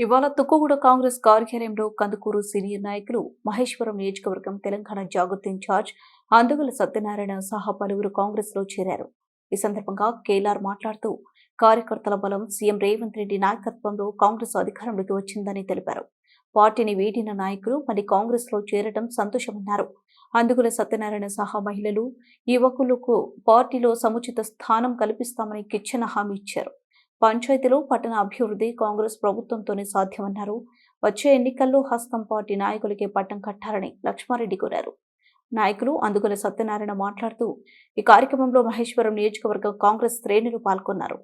ఇవాళ తుక్కుగూడ కాంగ్రెస్ కార్యాలయంలో కందుకూరు సీనియర్ నాయకులు మహేశ్వరం నియోజకవర్గం తెలంగాణ జాగృతి ఇన్ఛార్జ్ అందుగల సత్యనారాయణ సహా పలువురు కాంగ్రెస్ లో చేరారు. ఈ సందర్భంగా కేలార్ మాట్లాడుతూ కార్యకర్తల బలం సీఎం రేవంత్ రెడ్డి నాయకత్వంలో కాంగ్రెస్ అధికారంలోకి వచ్చిందని తెలిపారు. పార్టీని వీడిన నాయకులు మళ్లీ కాంగ్రెస్ లో చేరడం సంతోషమన్నారు. అందుగుల సత్యనారాయణ సహా మహిళలు యువకులకు పార్టీలో సముచిత స్థానం కల్పిస్తామని కిచ్చెన హామీ ఇచ్చారు. పంచాయతీలో పట్టణ అభివృద్ధి కాంగ్రెస్ ప్రభుత్వంతోనే సాధ్యమన్నారు. వచ్చే ఎన్నికల్లో హస్తం పార్టీ నాయకులకే పట్టం కట్టాలని లక్ష్మారెడ్డి కోరారు. నాయకులు అందుగుల సత్యనారాయణ మాట్లాడుతూ ఈ కార్యక్రమంలో మహేశ్వరం నియోజకవర్గ కాంగ్రెస్ శ్రేణులు పాల్గొన్నారు.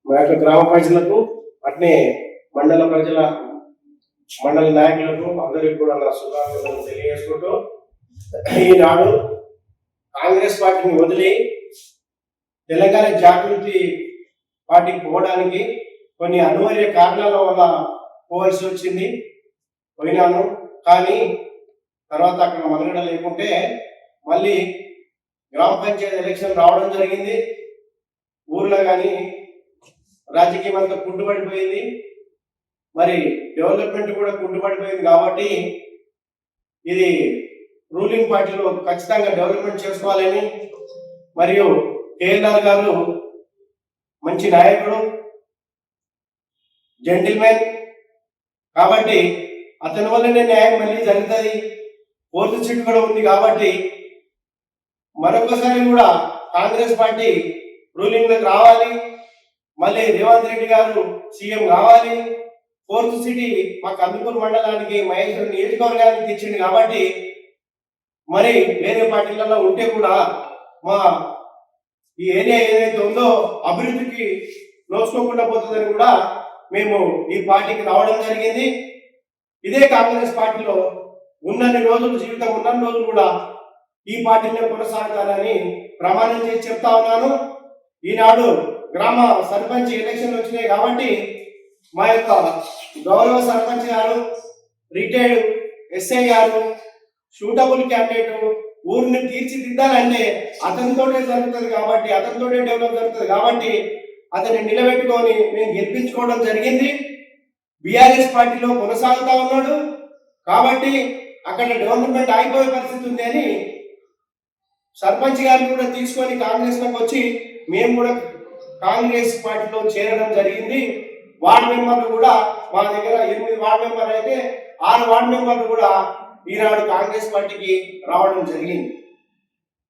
మా యొక్క గ్రామ ప్రజలకు అట్నే మండల ప్రజల మండల నాయకులకు అందరికీ కూడా నా శుభాకాంక్షలు తెలియజేసుకుంటూ, ఈనాడు కాంగ్రెస్ పార్టీని వదిలి తెలంగాణ జాగృతి పార్టీకి పోవడానికి కొన్ని అనివార్య కారణాల వల్ల పోవాల్సి వచ్చింది. పోయినాను, కానీ తర్వాత అక్కడ మనగడ లేకుంటే మళ్ళీ గ్రామ పంచాయతీ ఎలక్షన్ రావడం జరిగింది. ఊర్లో కానీ రాజకీయం అంతా కుంటుపడిపోయింది, మరి డెవలప్మెంట్ కూడా కుంటుపడిపోయింది. కాబట్టి ఇది రూలింగ్ పార్టీలో ఖచ్చితంగా డెవలప్మెంట్ చేసుకోవాలని, మరియు కేఎల్ఆర్ గారు మంచి నాయకుడు, జెంటిల్మెన్, కాబట్టి అతని వల్లనే న్యాయం మళ్ళీ జరుగుతుంది. 4th సీట్ కూడా ఉంది. కాబట్టి మరొకసారి కూడా కాంగ్రెస్ పార్టీ రూలింగ్ లోకి రావాలి, మళ్ళీ రేవంత్ రెడ్డి గారు సీఎం కావాలి. 4th సీట్ మా కందుకూరు మండలానికి మహేశ్వరం నియోజకవర్గానికి తెచ్చింది. కాబట్టి మరి వేరే పార్టీలలో ఉంటే కూడా మా ఈ ఏరియా ఏదైతే ఉందో అభివృద్ధికి నోచుకోకుండా పోతుందని కూడా మేము ఈ పార్టీకి రావడం జరిగింది. ఇదే కాంగ్రెస్ పార్టీలో ఉన్నన్ని రోజులు, జీవితం ఉన్నన్ని రోజులు కూడా ఈ పార్టీలో కొనసాగుతానని ప్రమాణం చేసి చెప్తా ఉన్నాను. ఈనాడు గ్రామ సర్పంచ్ ఎలక్షన్లు వచ్చినాయి. కాబట్టి మా యొక్క గౌరవ సర్పంచ్ గారు, రిటైర్డ్ ఎస్ఐ గారు, సూటబుల్ క్యాండిడేట్, ఊరిని తీర్చిదిద్దాలంటే అతనితోనే జరుగుతుంది. కాబట్టి అతనితోనే డెవలప్ జరుగుతుంది. కాబట్టి అతన్ని నిలబెట్టుకొని మేము గెలిపించుకోవడం జరిగింది. బీఆర్ఎస్ పార్టీలో కొనసాగుతా ఉన్నాడు. కాబట్టి అక్కడ డెవలప్మెంట్ ఆగిపోయే పరిస్థితి ఉంది అని సర్పంచ్ గారిని కూడా తీసుకొని కాంగ్రెస్ లోకి వచ్చి మేము కూడా కాంగ్రెస్ పార్టీలో చేరడం జరిగింది. వార్డు మెంబర్లు కూడా మా దగ్గర 8 వార్డు మెంబర్లు అయితే 6 వార్డు మెంబర్లు కూడా ఈనాడు కాంగ్రెస్ పార్టీకి రావడం జరిగింది.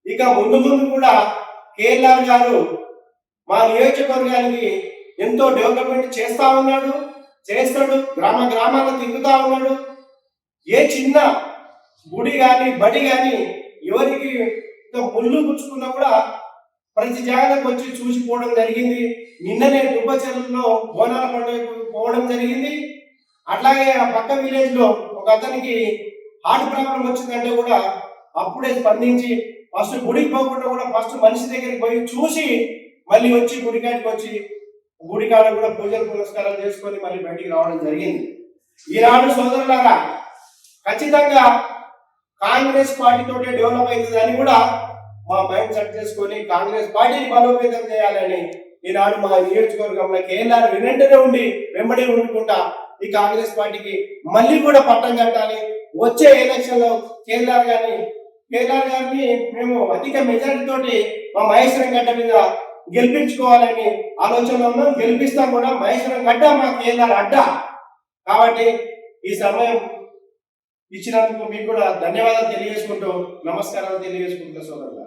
ఇక ముందు ముందు కూడా కేఎల్ఆర్ గారు మా నియోజకవర్గానికి ఎంతో డెవలప్మెంట్ చేస్తా ఉన్నాడు, చేస్తాడు. గ్రామ గ్రామాల్లో తిరుగుతా ఉన్నాడు. ఏ చిన్న గుడి కానీ బడి కానీ ఎవరికి ముళ్ళు పుచ్చుకున్నా కూడా ప్రతి జాగాలకు వచ్చి చూసిపోవడం జరిగింది. నిన్ననే దుబ్బచెరువులో బోనాల పండుగ పోవడం జరిగింది. అట్లాగే ఆ పక్క విలేజ్ లో ఒక అతనికి హార్ట్ ప్రాబ్లం వచ్చిందంటే కూడా అప్పుడే స్పందించి ఫస్ట్ గుడికి పోకుండా కూడా ఫస్ట్ మనిషి దగ్గరికి పోయి చూసి మళ్ళీ వచ్చి గుడికాడికి వచ్చి గుడికాడ కూడా పూజలు పురస్కారాలు చేసుకొని మళ్ళీ బయటికి రావడం జరిగింది. ఈనాడు సోదరులారా, ఖచ్చితంగా కాంగ్రెస్ పార్టీతోటే డెవలప్ అవుతుందని కూడా మా మైండ్ సెట్ చేసుకొని కాంగ్రెస్ పార్టీని బలోపేతం చేయాలని ఈనాడు మా నియోజకవర్గంలో కేఎల్ఆర్ వెంటనే ఉండి వెంబడి ఉండుకుంటా ఈ కాంగ్రెస్ పార్టీకి మళ్ళీ కూడా పట్టం కట్టాలి. వచ్చే ఎలక్షన్ లో కేఎల్ఆర్ గారిని మేము అధిక మెజారిటీ తోటి మా మహేశ్వరం గడ్డ మీద గెలిపించుకోవాలని ఆలోచనలో ఉన్నాం. గెలిపిస్తాం కూడా. మహేశ్వరం గడ్డ మా కేఎల్ఆర్ అడ్డ. కాబట్టి ఈ సమయం ఇచ్చినందుకు మీకు కూడా ధన్యవాదాలు తెలియజేసుకుంటూ నమస్కారాలు తెలియజేసుకుంటున్నా సోదరులు.